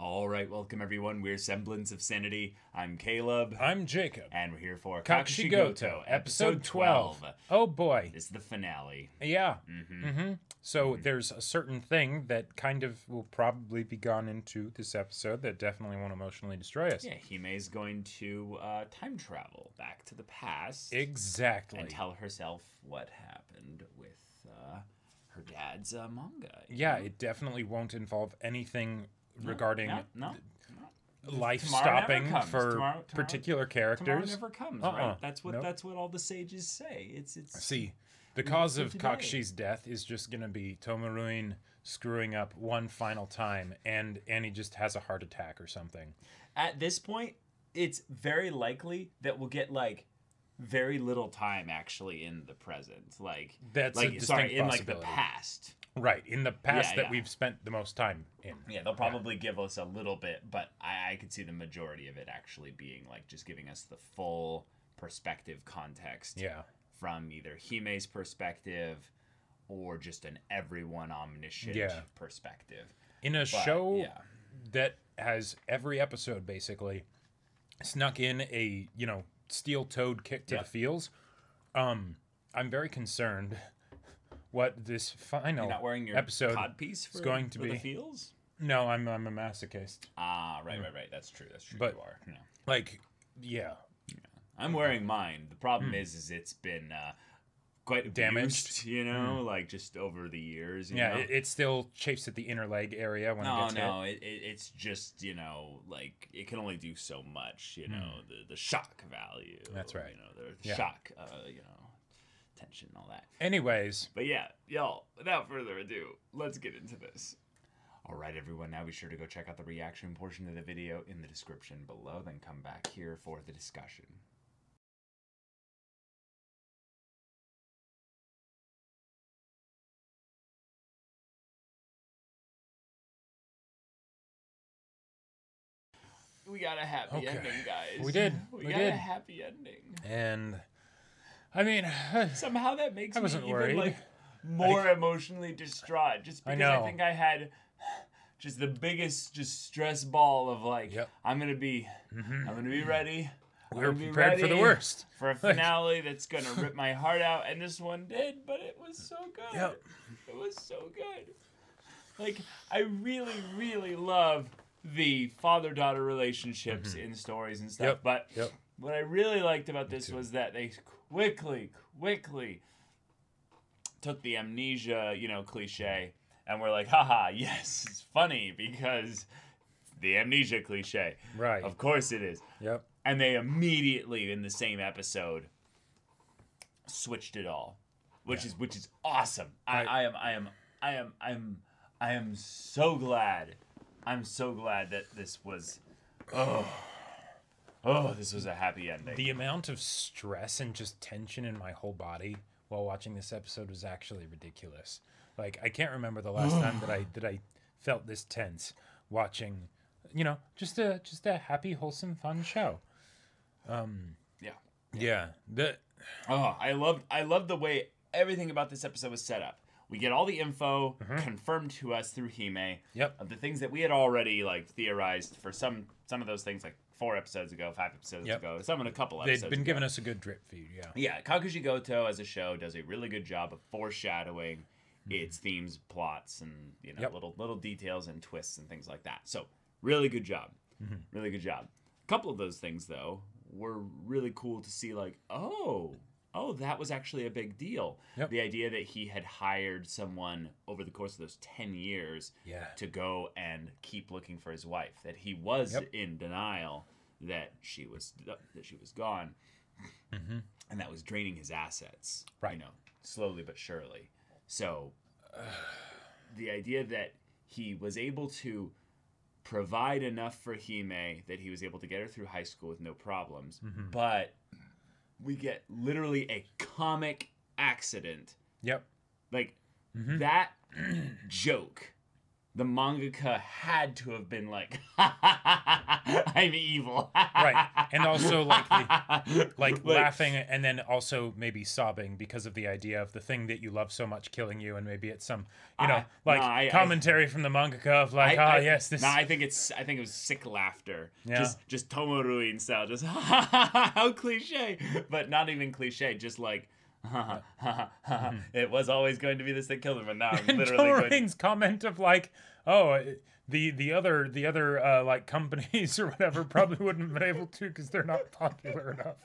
All right, welcome everyone. We're Semblance of Sanity. I'm Caleb. I'm Jacob. And we're here for Kakushigoto, episode 12. Oh boy. This is the finale. Yeah. So there's a certain thing that kind of will probably be gone into this episode that definitely won't emotionally destroy us. Yeah, Hime's going to time travel back to the past. Exactly. And tell herself what happened with her dad's manga. Yeah, it definitely won't involve anything regarding No. life Tomorrow stopping never comes. for Tomorrow particular characters. Tomorrow never comes, right? That's what all the sages say. It's See, the cause of today. Kakushi's death is just going to be Tomoruin screwing up one final time, and Annie just has a heart attack or something. At this point, it's very likely that we'll get like very little time actually in the present. Like That's like a distinct in like possibility. the past. Right, in the past Yeah. that we've spent the most time in. Yeah, they'll probably give us a little bit, but I could see the majority of it actually being like just giving us the full perspective context. Yeah. From either Hime's perspective or just an everyone omniscient perspective. In a show that has every episode basically snuck in a, steel-toed kick to the feels, I'm very concerned what this final You're not wearing your episode codpiece is going to for be. the feels? No, I'm a masochist. Ah, right. That's true. But, you are. No. like, yeah. I'm wearing mine. The problem is it's been quite damaged, abused, like just over the years. You Yeah, know? it still chafes at the inner leg area when it gets hit. It's just like it can only do so much. The shock value. That's right. The shock. Tension and all that. Anyways, but yeah, y'all. Without further ado, let's get into this. All right, everyone. Now be sure to go check out the reaction portion of the video in the description below. Then come back here for the discussion. We got a happy ending, guys. We did. We got a happy ending. And I mean, somehow that makes me even worried. like more emotionally distraught. Just because I think I had just the biggest stress ball of like I'm gonna be ready. We were prepared for the worst. For a finale that's gonna rip my heart out, and this one did, but it was so good. Yep. It was so good. Like I really, really love the father-daughter relationships in stories and stuff. But what I really liked about this was that they quickly took the amnesia, cliche, and we're like, haha, yes, it's funny because the amnesia cliche. Right. Of course it is. Yep. And they immediately in the same episode switched it all. Which is awesome. I am so glad. I'm so glad that this was this was a happy ending. The amount of stress and just tension in my whole body while watching this episode was actually ridiculous. Like I can't remember the last time that I felt this tense watching, just a happy, wholesome, fun show. Yeah. I love the way everything about this episode was set up. We get all the info confirmed to us through Hime of the things that we had already like theorized for some of those things like 4 episodes ago, 5 episodes ago, some in a couple episodes They've been giving us a good drip feed, Yeah, Kakushigoto as a show does a really good job of foreshadowing its themes, plots, and little details and twists and things like that. So really good job. Really good job. A couple of those things though were really cool to see like, oh, that was actually a big deal. The idea that he had hired someone over the course of those 10 years to go and keep looking for his wife, that he was in denial that she was gone, and that was draining his assets, slowly but surely. So the idea that he was able to provide enough for Hime that he was able to get her through high school with no problems, but we get literally a comic accident. Like that joke the mangaka had to have been like, I'm evil. Right. And also like laughing and then also maybe sobbing because of the idea of the thing that you love so much killing you, and maybe it's some, commentary from the mangaka of like, yes, this. No, I think it was sick laughter. Yeah. Just Tomoruin style, just how cliche, but not even cliche, just like. It was always going to be this that killed him, and now I'm literally Tomoruin's comment of like, oh, the other like companies or whatever probably wouldn't have been able to because they're not popular enough.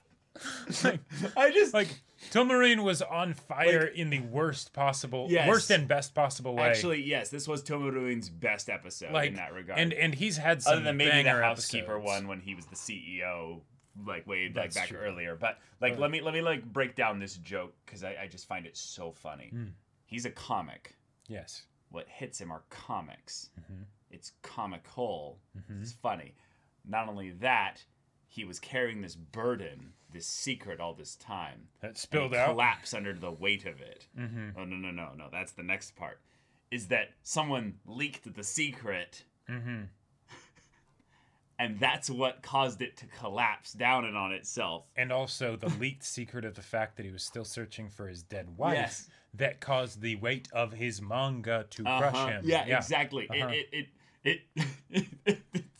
Tomoruin was on fire in the worst and best possible way. Actually, yes, this was Tomoruin's best episode in that regard. And he's had some other than maybe the housekeeper episodes. One when he was the CEO. Back earlier, but let me like break down this joke because I just find it so funny. He's a comic. Yes. What hits him are comics. It's comical. It's funny. Not only that, he was carrying this burden, this secret all this time. That spilled out. Collapsed under the weight of it. Oh no. That's the next part. Is that someone leaked the secret. And that's what caused it to collapse down and on itself. And also the leaked secret of the fact that he was still searching for his dead wife that caused the weight of his manga to crush him. Yeah, exactly. It's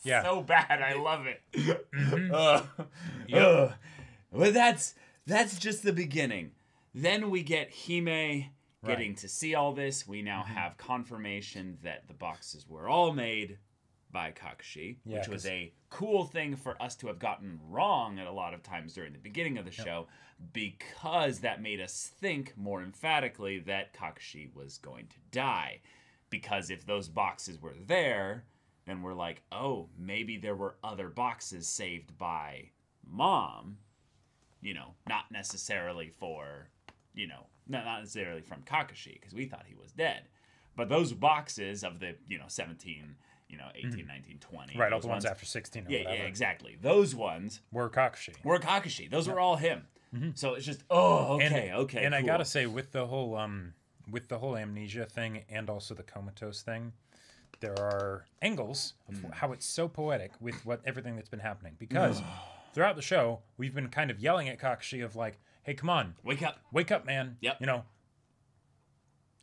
so bad. I love it. But that's just the beginning. Then we get Hime getting to see all this. We now have confirmation that the boxes were all made by Kakushi, which was a cool thing for us to have gotten wrong at a lot of times during the beginning of the show, because that made us think more emphatically that Kakushi was going to die. Because if those boxes were there, then we're like, oh, maybe there were other boxes saved by Mom, not necessarily for, not necessarily from Kakushi, because we thought he was dead. But those boxes of the, 17... 18, 19, 20. Right, all the ones after 16 or whatever. Yeah, exactly. Those ones were Kakushi. Those were all him. So it's just, okay. And cool. I gotta say, with the whole amnesia thing and also the comatose thing, there are angles of how it's so poetic with everything that's been happening. Because throughout the show, we've been kind of yelling at Kakushi of like, hey, come on. Wake up, man. Yep.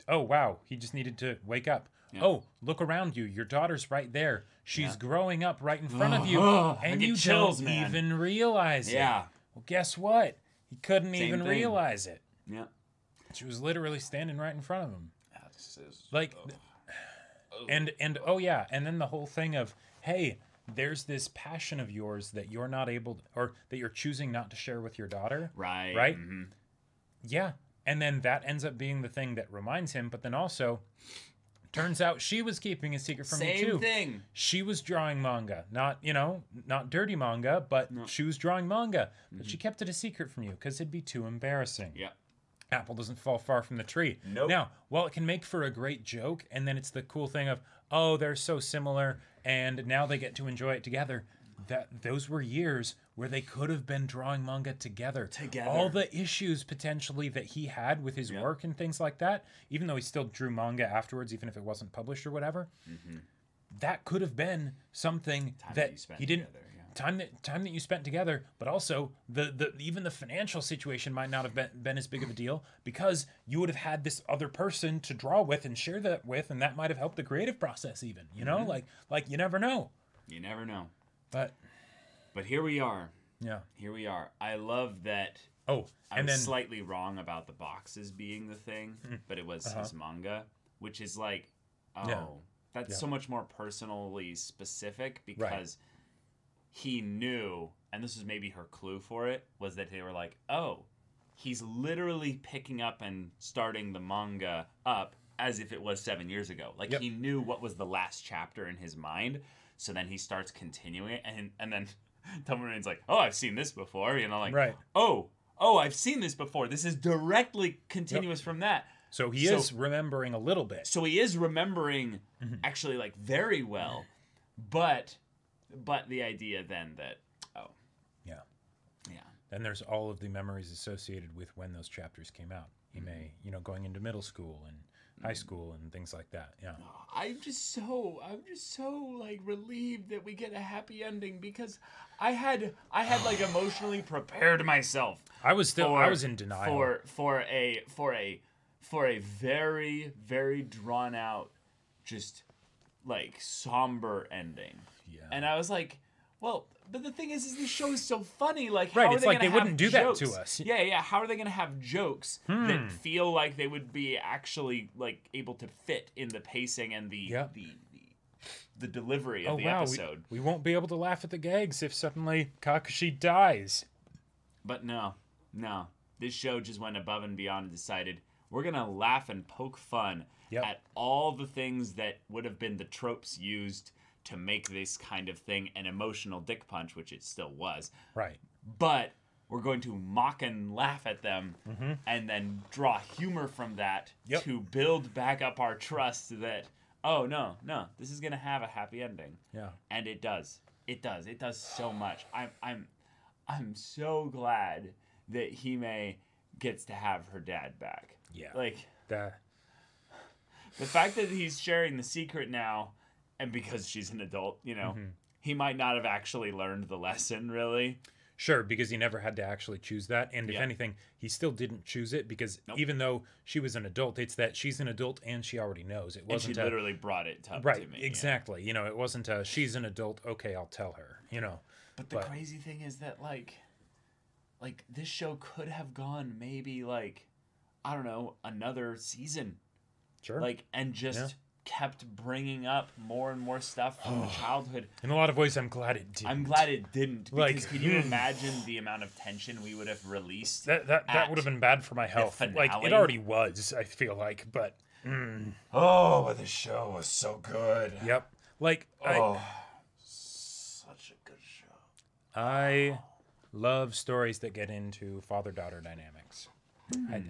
Oh, wow, he just needed to wake up. Yep. Oh, look around you. Your daughter's right there. She's growing up right in front of you. And you don't even realize it. Yeah. Well, guess what? He couldn't even realize it. Yeah. She was literally standing right in front of him. And then the whole thing of, hey, there's this passion of yours that you're not able to, or that you're choosing not to share with your daughter. Right. Right? Yeah. And then that ends up being the thing that reminds him, but then also... Turns out she was keeping a secret from you too. Same thing. She was drawing manga. Not dirty manga, but she was drawing manga. But she kept it a secret from you because it'd be too embarrassing. Yeah. Apple doesn't fall far from the tree. Nope. Now, while it can make for a great joke, and then it's the cool thing of, oh, they're so similar, and now they get to enjoy it together. Those were years where they could have been drawing manga together. All the issues potentially that he had with his work and things like that, even though he still drew manga afterwards, even if it wasn't published or whatever, that could have been something that he didn't. Time that you spent together, but also even the financial situation might not have been as big of a deal because you would have had this other person to draw with and share that with, and that might have helped the creative process even. Like you never know. You never know. But here we are. Yeah. Here we are. I love that. Oh, I was slightly wrong about the boxes being the thing, but it was his manga, which is like, that's so much more personally specific because he knew, and this was maybe her clue for it, was that they were like, oh, he's literally picking up and starting the manga up as if it was 7 years ago. Like he knew what was the last chapter in his mind. So then he starts continuing it, and then Tomoruin's like, oh, I've seen this before, oh, I've seen this before. This is directly continuous from that. So he is remembering a little bit. So he is remembering actually like very well, but the idea then that, then there's all of the memories associated with when those chapters came out. He may, going into middle school and high school and things like that. Yeah. I'm just so like relieved that we get a happy ending, because I had like emotionally prepared myself. I was in denial for a very, very drawn out, just like somber ending. Yeah. And I was like, well, but the thing is this show is so funny. Like, right, how it's are like they they gonna wouldn't do jokes? that to us. Yeah. How are they gonna have jokes that feel like they would be actually like able to fit in the pacing and the delivery of the episode? We won't be able to laugh at the gags if suddenly Kakashi dies. But no. This show just went above and beyond and decided we're gonna laugh and poke fun at all the things that would have been the tropes used to make this kind of thing an emotional dick punch, which it still was. Right. But we're going to mock and laugh at them and then draw humor from that to build back up our trust that, oh, no, this is going to have a happy ending. Yeah. And it does. It does so much. I'm so glad that Hime gets to have her dad back. Yeah. Like, the fact that he's sharing the secret now, and because she's an adult, you know, he might not have actually learned the lesson, really. Sure, because he never had to actually choose that. And if anything, he still didn't choose it because even though she was an adult, it's that she's an adult and she already knows. It wasn't and she literally brought it up right, to me. Exactly. Yeah. You know, it wasn't she's an adult, okay, I'll tell her, you know. But the crazy thing is that, like this show could have gone maybe, like, I don't know, another season. Sure. Like, and just kept bringing up more and more stuff from the childhood. In a lot of ways, I'm glad it didn't. I'm glad it didn't. Because can you imagine the amount of tension we would have released? That would have been bad for my health. Like, it already was, I feel like, but... Oh, but the show was so good. Yep. Like, such a good show. I love stories that get into father-daughter dynamics.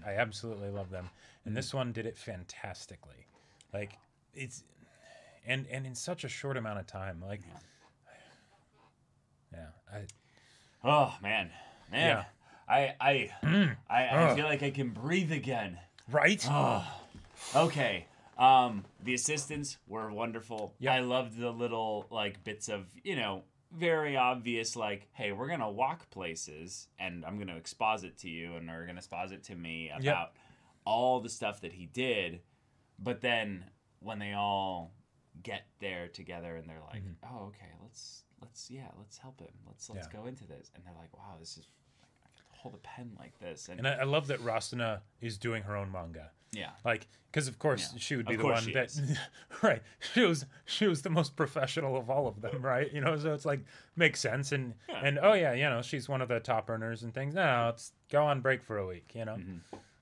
I absolutely love them. And this one did it fantastically. Like, it's... And in such a short amount of time. Like... Oh, man. Yeah. I feel like I can breathe again. Right? Oh. Okay. The assistants were wonderful. Yep. I loved the little, like, bits of, you know, very obvious, like, hey, we're going to walk places, and I'm going to exposit to you, and you're going to exposit to me about all the stuff that he did. But then when they all get there together and they're like, oh, okay, let's help him. Let's go into this. And they're like, wow, this is, like, I can hold a pen like this. And I love that Rastana is doing her own manga. Yeah. Like, because of course she would be the one that, right? She was the most professional of all of them, right? You know, so it's like makes sense, and oh yeah, you know, she's one of the top earners and things. No, let's go on break for a week, you know.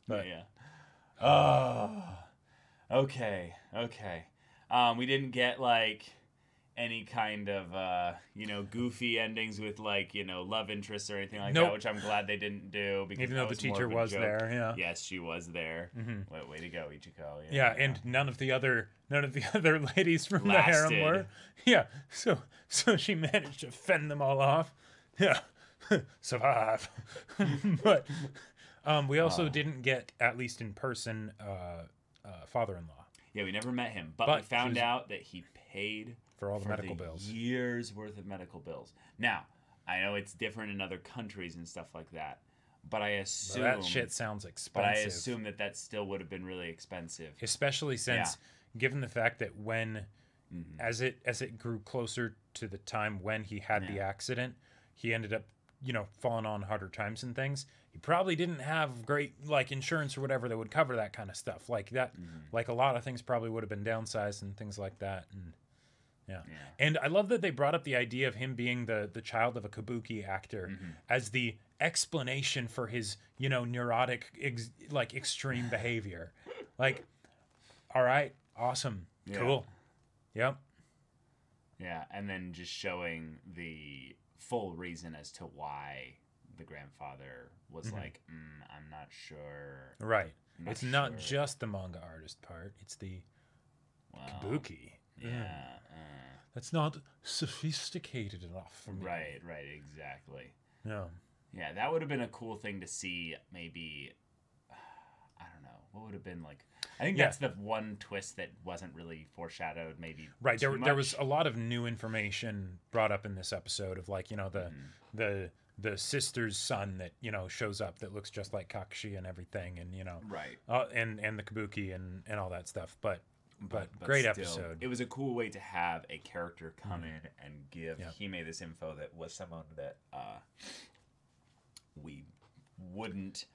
But okay. We didn't get like any kind of goofy endings with, like, you know, love interests or anything like that, which I'm glad they didn't do, because even though the teacher was there. Yeah. Yes, she was there. Way to go, Ichiko. Yeah, and none of the other ladies from the harem were. Yeah. So she managed to fend them all off. Yeah. Survive. But we also didn't get, at least in person, father-in-law. Yeah, we never met him, but we found out that he paid for all the medical bills. Years worth of medical bills. Now, I know it's different in other countries and stuff like that, but I assume that shit sounds expensive. But I assume that still would have been really expensive, especially since, given the fact that when, as it grew closer to the time when he had the accident, he ended up, you know, falling on harder times and things. He probably didn't have great, like, insurance or whatever that would cover that kind of stuff. Like that, like a lot of things probably would have been downsized and things like that. And and I love that they brought up the idea of him being the child of a kabuki actor as the explanation for his, you know, neurotic, extreme behavior. Like, all right, awesome, cool, yep. Yeah, and then just showing the full reason as to why the grandfather was like, I'm not sure. Right. It's not just the manga artist part. It's the kabuki. Yeah. That's not sophisticated enough for me. Right, exactly. Yeah. Yeah, that would have been a cool thing to see, maybe, I don't know, what would have been like? I think that's the one twist that wasn't really foreshadowed. Maybe right. There was a lot of new information brought up in this episode of like the sister's son that shows up that looks just like Kakushi and everything, and right, and the Kabuki and all that stuff. But great still, episode. It was a cool way to have a character come in and give Hime this info that was someone that we wouldn't.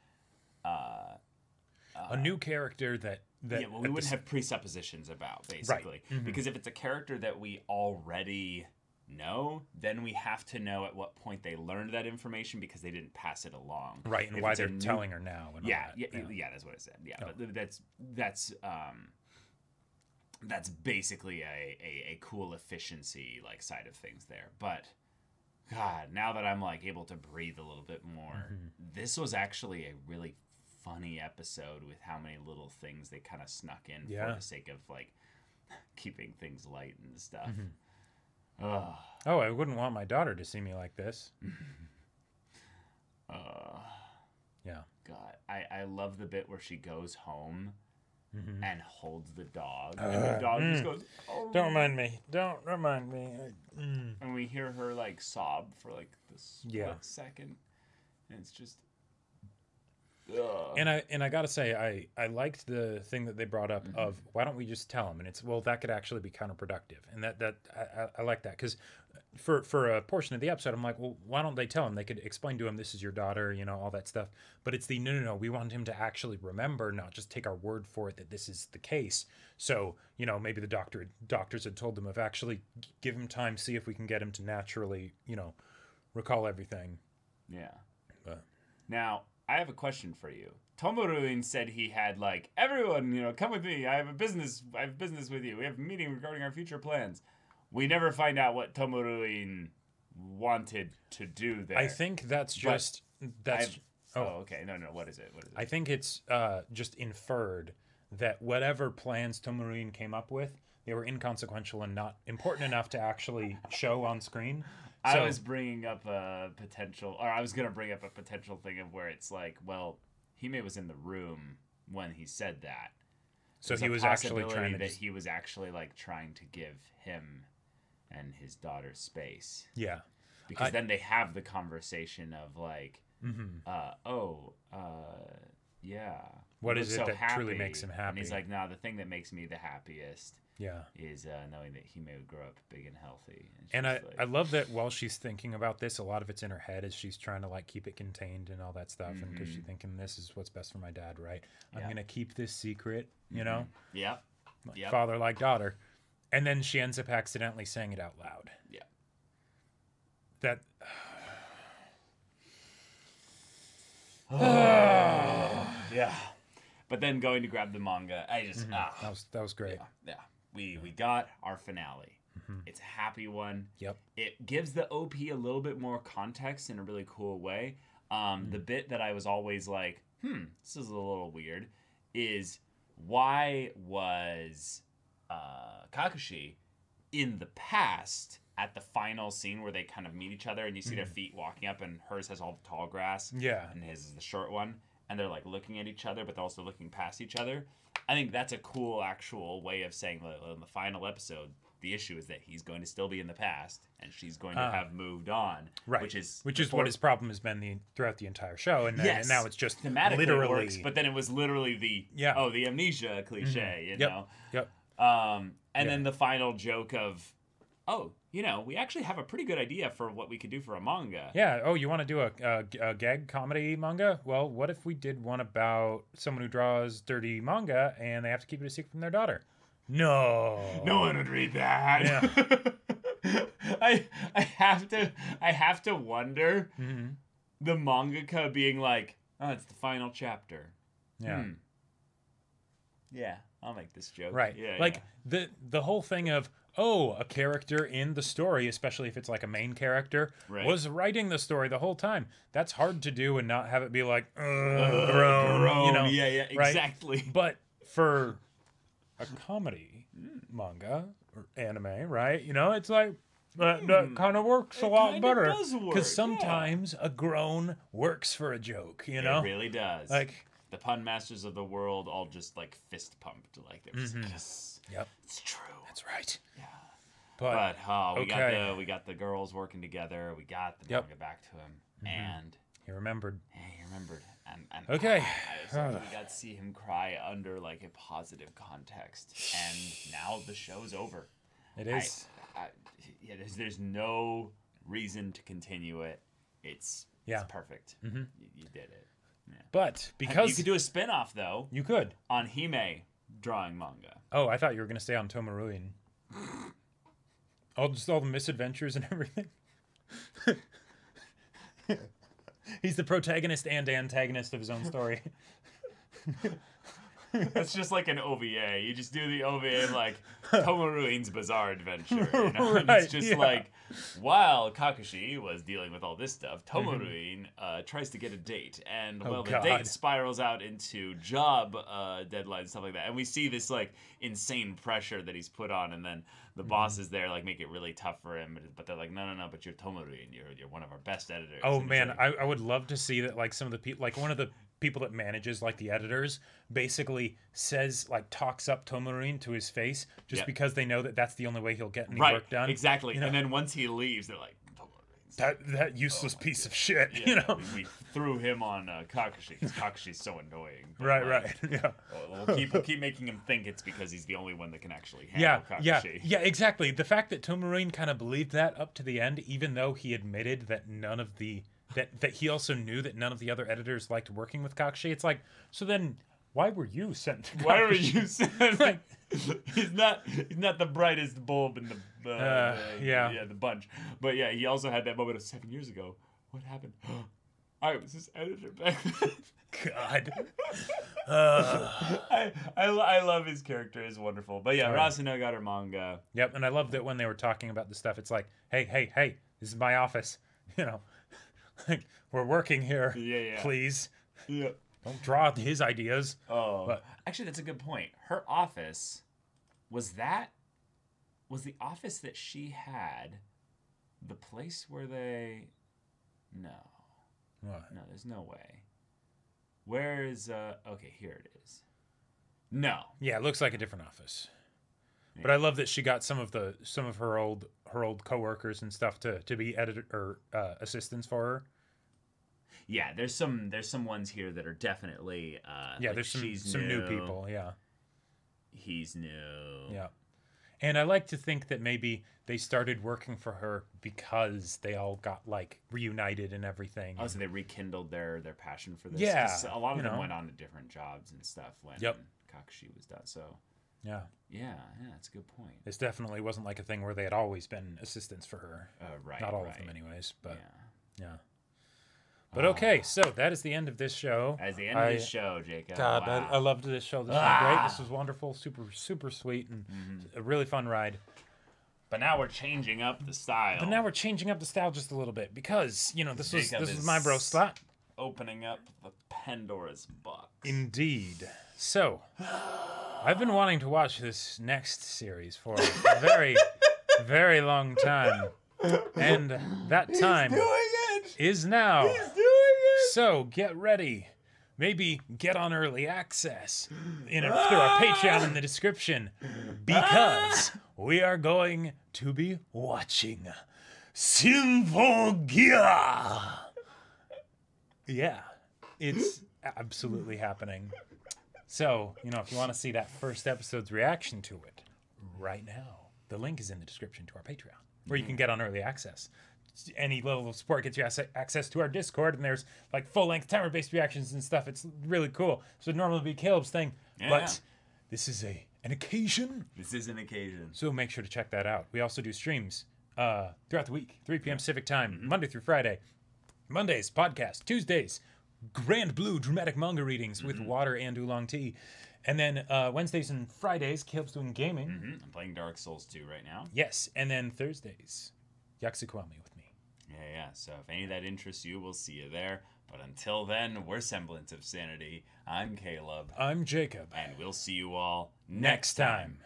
A new character that we wouldn't have presuppositions about, basically. Right. Because if it's a character that we already know, then we have to know at what point they learned that information because they didn't pass it along. Right, and why they're telling her now. And yeah, that's what I said. Yeah, but that's basically a cool efficiency like side of things there. But God, now that I'm like able to breathe a little bit more, this was actually a really funny episode with how many little things they kind of snuck in for the sake of like keeping things light and stuff. Oh, I wouldn't want my daughter to see me like this. Yeah. God, I love the bit where she goes home and holds the dog. And the dog just goes, oh. Don't remind me. Don't remind me. And we hear her like sob for like this split second. And it's just... And I gotta say, I liked the thing that they brought up of why don't we just tell him? And it's, well, that could actually be counterproductive. And I like that because for a portion of the episode, I'm like, well, why don't they tell him? They could explain to him, this is your daughter, all that stuff. But it's the no, we want him to actually remember, not just take our word for it that this is the case. So maybe the doctors had told them of actually give him time, see if we can get him to naturally recall everything. Yeah. Now, I have a question for you. Tomoruin said he had like, everyone, come with me. I have business with you. We have a meeting regarding our future plans. We never find out what Tomoruin wanted to do there. I think that's just okay. No. What is it? I think it's just inferred that whatever plans Tomoruin came up with, they were inconsequential and not important enough to actually show on screen. I was bringing up I was going to bring up a potential thing of where it's like, well, Hime was in the room when he said that. So he was actually he was actually like trying to give him and his daughter space. Yeah. Because then they have the conversation of like, yeah. What is it that truly makes him happy? And he's like, no, the thing that makes me the happiest is knowing that Hime would grow up big and healthy. And I love that while she's thinking about this, a lot of it's in her head as she's trying to like keep it contained and all that stuff. And because she's thinking, this is what's best for my dad, right? I'm going to keep this secret, Yeah. Father like daughter. And then she ends up accidentally saying it out loud. Yeah. That... yeah. But then going to grab the manga, I just... That was great. Yeah. We got our finale. It's a happy one. Yep. It gives the OP a little bit more context in a really cool way. The bit that I was always like, this is a little weird, is why was Kakushi in the past at the final scene where they kind of meet each other and you see their feet walking up and hers has all the tall grass and his is the short one, and they're like looking at each other but they're also looking past each other. I think that's a cool actual way of saying in the final episode, the issue is that he's going to still be in the past and she's going to have moved on. Right. Which is what his problem has been throughout the entire show. And, and now it's just thematically literally works, but then it was literally the amnesia cliche, you know? Yep. And then the final joke of, we actually have a pretty good idea for what we could do for a manga. Yeah. Oh, you want to do a gag comedy manga? Well, what if we did one about someone who draws dirty manga and they have to keep it a secret from their daughter? No. No one would read that. Yeah. I have to wonder the mangaka being like, oh, it's the final chapter. Yeah. Yeah, I'll make this joke. Right. Yeah, the whole thing of, a character in the story, especially if it's like a main character, was writing the story the whole time. That's hard to do and not have it be like, grown. Yeah, exactly. Right? But for a comedy manga or anime, right? It's like, that kind of works a lot better. Because sometimes a groan works for a joke, It really does. Like, the pun masters of the world all just like fist pumped, like they were just like, yes, Yep. it's true. That's right. Yeah. But We got the girls working together. We got the manga back to him, and he remembered. he remembered. And Okay. we got to see him cry under like a positive context, and now the show's over. It is. There's no reason to continue it. It's perfect. You did it. Yeah. But because you could do a spin-off though. You could on Hime drawing manga. Oh, I thought you were gonna stay on Tomoruin. All the misadventures and everything. He's the protagonist and antagonist of his own story. That's just like an OVA. You just do the OVA like Tomoruin's Bizarre Adventure. You know? And it's just like, while Kakushi was dealing with all this stuff, Tomoruin tries to get a date. And, the date spirals out into job deadlines, stuff like that. And we see this, like, insane pressure that he's put on. And then the bosses there, like, make it really tough for him. But they're like, no, but you're Tomoruin. You're one of our best editors. Oh, and man. like, I would love to see that, like, some of the people, like, one of the people that manages like the editors basically says like talks up Tomoruin to his face just because they know that that's the only way he'll get any work done. Exactly. You know? And then once he leaves, they're like, that useless piece of shit. Yeah, you know, we threw him on Kakushi. Kakushi's so annoying. Right. Yeah. We'll keep making him think it's because he's the only one that can actually handle Kakushi. Yeah, exactly. The fact that Tomoruin kind of believed that up to the end, even though he admitted that none of the that he also knew that none of the other editors liked working with Kakushi. It's like, so then why were you sent to Kakushi? Why were you sent? Like, he's not the brightest bulb in the bunch. But yeah, he also had that moment of 7 years ago. What happened? I was his editor back then. God. I love his character. It's wonderful. But yeah, Rasuna got her manga. Yep, and I love that when they were talking about the stuff, it's like, hey, this is my office. You know, like, we're working here. Yeah. Please. Yeah. Don't draw out his ideas. Oh. But actually, that's a good point. Her office, was the office that she had the place where they... No. What? No, there's no way. Where is... Okay, here it is. No. Yeah, it looks like a different office. Yeah. But I love that she got some of her old coworkers and stuff to be editor or assistants for her. Yeah, there's some ones here that are definitely there's some new people. Yeah, he's new. Yeah, and I like to think that maybe they started working for her because they all got like reunited and everything. Oh, so they rekindled their passion for this. Yeah, a lot of them went on to different jobs and stuff when Kakushi was done. So yeah, that's a good point. This definitely wasn't like a thing where they had always been assistants for her. Right, not all of them, anyways. But yeah. But okay, so that is the end of this show. That is the end of this show, Jacob. God, wow. I loved this show. This was great. This was wonderful, super, super sweet, and a really fun ride. But now we're changing up the style. Just a little bit because this was my bro slot. Opening up the Pandora's box. Indeed. So, I've been wanting to watch this next series for a very, very long time, and that time is now. He's doing it. So get ready. Maybe get on early access through our Patreon in the description, because we are going to be watching Symphogia. Yeah, it's absolutely happening. So, if you want to see that first episode's reaction to it right now, the link is in the description to our Patreon, where you can get on early access. Any level of support gets you access to our Discord, and there's like full-length timer-based reactions and stuff. It's really cool. So it'd normally be Caleb's thing, but this is an occasion. This is an occasion. So make sure to check that out. We also do streams throughout the week, 3 p.m. Pacific time, Monday through Friday. Mondays, podcast. Tuesdays, Grand Blue dramatic manga readings with water and oolong tea. And then Wednesdays and Fridays, Caleb's doing gaming. I'm playing Dark Souls 2 right now. Yes, and then Thursdays, Yakuza-Kiwami with me. Yeah. So if any of that interests you, we'll see you there. But until then, we're Semblance of Sanity. I'm Caleb. I'm Jacob. And we'll see you all next time.